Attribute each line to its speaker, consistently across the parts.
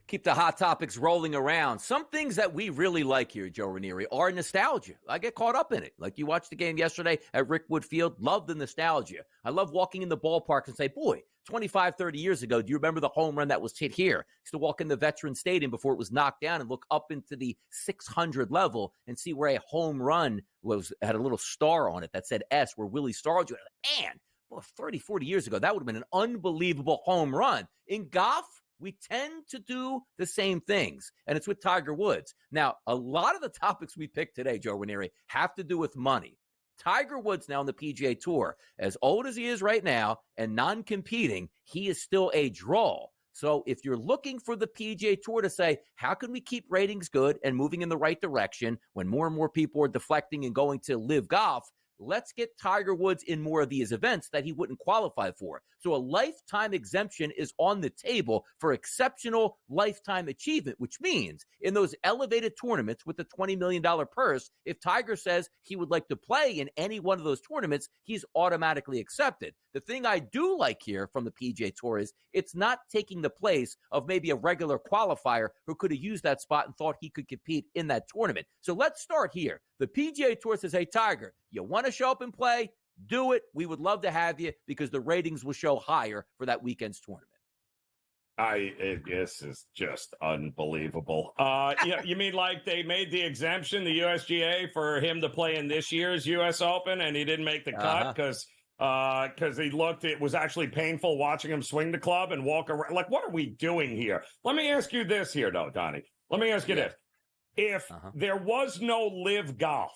Speaker 1: Keep the hot topics rolling around. Some things that we really like here, Joe Ranieri, are nostalgia. I get caught up in it. Like you watched the game yesterday at Rickwood Field, love the nostalgia. I love walking in the ballpark and say, boy, 25, 30 years ago, do you remember the home run that was hit here? Used to walk in the Veterans Stadium before it was knocked down and look up into the 600 level and see where a home run had a little star on it that said S, where Willie Stargell. Man, well, 30, 40 years ago, that would have been an unbelievable home run. In golf, we tend to do the same things, and it's with Tiger Woods. Now, a lot of the topics we picked today, Joe Ranieri, have to do with money. Tiger Woods now on the PGA Tour, as old as he is right now and non-competing, he is still a draw. So if you're looking for the PGA Tour to say, how can we keep ratings good and moving in the right direction when more and more people are deflecting and going to LIV Golf, let's get Tiger Woods in more of these events that he wouldn't qualify for. So a lifetime exemption is on the table for exceptional lifetime achievement, which means in those elevated tournaments with the $20 million purse, if Tiger says he would like to play in any one of those tournaments, he's automatically accepted. The thing I do like here from the PGA Tour is it's not taking the place of maybe a regular qualifier who could have used that spot and thought he could compete in that tournament. So let's start here. The PGA Tour says, hey, Tiger, you want to show up and play? Do it. We would love to have you because the ratings will show higher for that weekend's tournament.
Speaker 2: This is just unbelievable. You mean like they made the exemption, the USGA, for him to play in this year's U.S. Open, and he didn't make the cut because it was actually painful watching him swing the club and walk around. Like, what are we doing here? Let me ask you this here, though, Donnie. Let me ask you this. If there was no LIV Golf,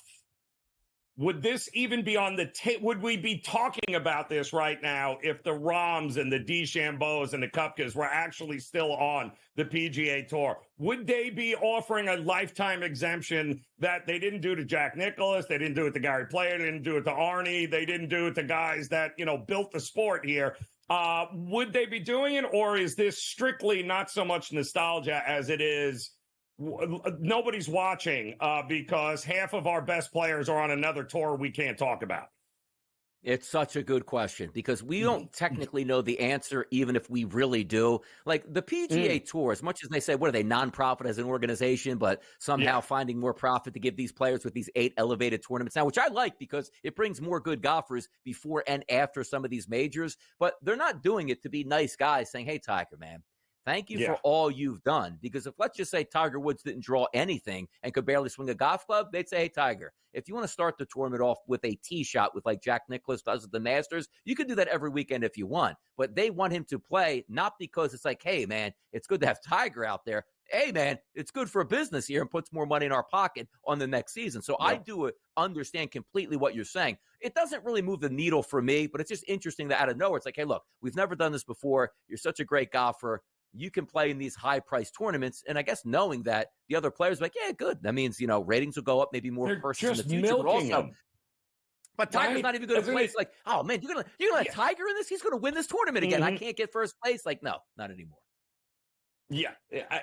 Speaker 2: would this even be on the tape? Would we be talking about this right now if the Rahms and the DeChambeaus and the Koepkas were actually still on the PGA Tour? Would they be offering a lifetime exemption that they didn't do to Jack Nicklaus? They didn't do it to Gary Player. They didn't do it to Arnie. They didn't do it to guys that, built the sport here. Would they be doing it? Or is this strictly not so much nostalgia as it is nobody's watching because half of our best players are on another tour we can't talk about?
Speaker 1: It's such a good question because we don't technically know the answer, even if we really do. Like the PGA Tour, as much as they say, what are they, nonprofit as an organization, but somehow finding more profit to give these players with these 8 elevated tournaments now, which I like because it brings more good golfers before and after some of these majors. But they're not doing it to be nice guys saying, hey, Tiger, man, thank you for all you've done. Because if, let's just say, Tiger Woods didn't draw anything and could barely swing a golf club, they'd say, hey, Tiger, if you want to start the tournament off with a tee shot with like Jack Nicklaus does at the Masters, you can do that every weekend if you want. But they want him to play, not because it's like, hey, man, it's good to have Tiger out there. Hey, man, it's good for business here and puts more money in our pocket on the next season. So I do understand completely what you're saying. It doesn't really move the needle for me, but it's just interesting that out of nowhere, it's like, hey, look, we've never done this before. You're such a great golfer. You can play in these high-priced tournaments, and I guess knowing that the other players are like, yeah, good. That means, ratings will go up, maybe more purses in the future. But also, Tiger's not even going to place. Like, oh, man, you're gonna let Tiger in this? He's going to win this tournament again. I can't get first place. Like, no, not anymore.
Speaker 2: Yeah,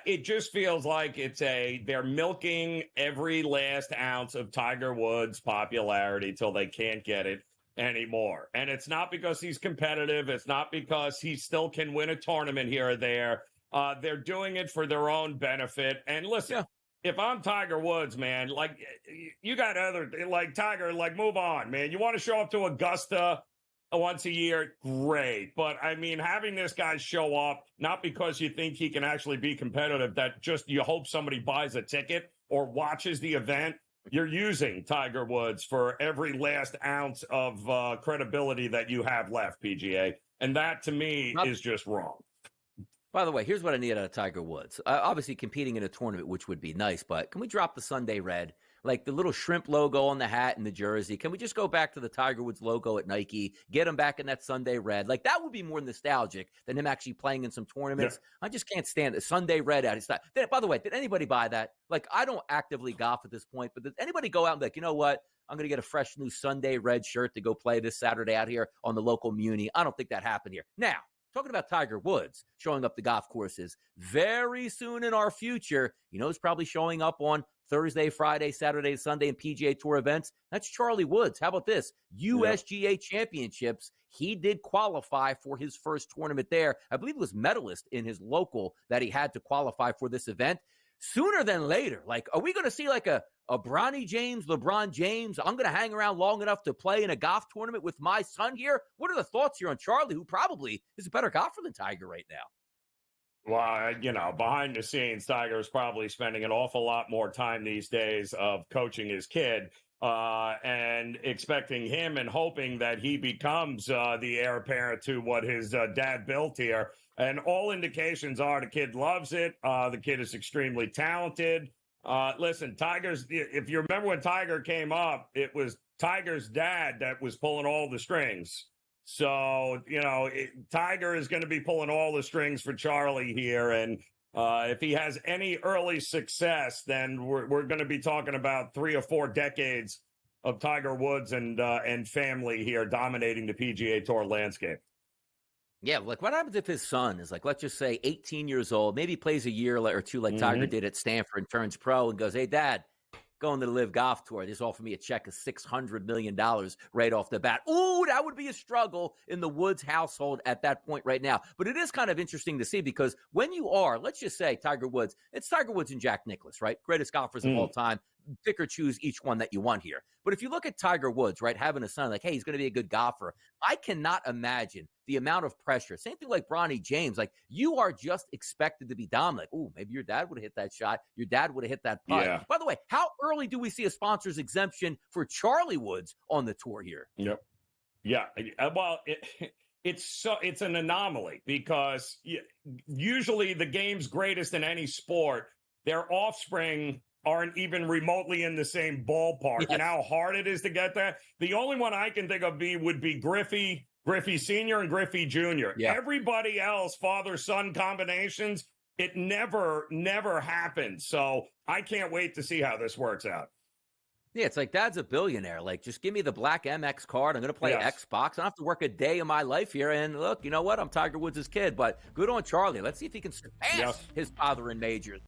Speaker 2: it just feels like they're milking every last ounce of Tiger Woods' popularity till they can't get it anymore. And it's not because he's competitive. It's not because he still can win a tournament here or there. They're doing it for their own benefit. And listen, if I'm Tiger Woods, man, like you got like Tiger, like move on, man. You want to show up to Augusta once a year, great. But I mean, having this guy show up, not because you think he can actually be competitive, that just you hope somebody buys a ticket or watches the event. You're using Tiger Woods for every last ounce of credibility that you have left, PGA. And that, to me, is just wrong.
Speaker 1: By the way, here's what I need out of Tiger Woods. Obviously, competing in a tournament, which would be nice, but can we drop the Sunday red? Like the little shrimp logo on the hat and the jersey. Can we just go back to the Tiger Woods logo at Nike, get him back in that Sunday red? Like that would be more nostalgic than him actually playing in some tournaments. Yeah. I just can't stand the Sunday red out. It's not. By the way, did anybody buy that? Like I don't actively golf at this point, but did anybody go out and be like, you know what? I'm going to get a fresh new Sunday red shirt to go play this Saturday out here on the local Muni. I don't think that happened here. Now, talking about Tiger Woods showing up the golf courses very soon in our future, he's probably showing up on Thursday, Friday, Saturday, Sunday, and PGA Tour events. That's Charlie Woods. How about this? USGA championships. He did qualify for his first tournament there. I believe it was medalist in his local that he had to qualify for this event. Sooner than later, like, are we going to see like a Bronny James, LeBron James? I'm going to hang around long enough to play in a golf tournament with my son here. What are the thoughts here on Charlie, who probably is a better golfer than Tiger right now?
Speaker 2: Well, behind the scenes, Tiger is probably spending an awful lot more time these days of coaching his kid and expecting him and hoping that he becomes the heir apparent to what his dad built here. And all indications are the kid loves it. The kid is extremely talented. Listen, if you remember when Tiger came up, it was Tiger's dad that was pulling all the strings. So, Tiger is going to be pulling all the strings for Charlie here. And if he has any early success, then we're going to be talking about 3 or 4 decades of Tiger Woods and family here dominating the PGA Tour landscape.
Speaker 1: Yeah, like what happens if his son is like, let's just say 18 years old, maybe plays a year or two like Tiger did at Stanford and turns pro and goes, hey, Dad, going to the LIV Golf Tour. They just offered me a check of $600 million right off the bat. Ooh, that would be a struggle in the Woods household at that point right now. But it is kind of interesting to see because when you are, let's just say Tiger Woods, it's Tiger Woods and Jack Nicklaus, right? Greatest golfers of all time. Pick or choose each one that you want here. But if you look at Tiger Woods, right, having a son, like, hey, he's going to be a good golfer, I cannot imagine the amount of pressure. Same thing like Bronny James. Like, you are just expected to be dominant. Ooh, maybe your dad would have hit that shot. Your dad would have hit that putt. Yeah. By the way, how early do we see a sponsor's exemption for Charlie Woods on the tour here?
Speaker 2: Yep. Yeah. Well, it's an anomaly because usually the game's greatest in any sport, their offspring aren't even remotely in the same ballpark. Yes. You know how hard it is to get that? The only one I can think of would be Griffey Sr. and Griffey Jr. Yeah. Everybody else, father-son combinations, it never happens. So I can't wait to see how this works out.
Speaker 1: Yeah, it's like Dad's a billionaire. Like, just give me the black MX card. I'm going to play Xbox. I don't have to work a day in my life here. And look, you know what? I'm Tiger Woods' kid, but good on Charlie. Let's see if he can surpass his father in majors.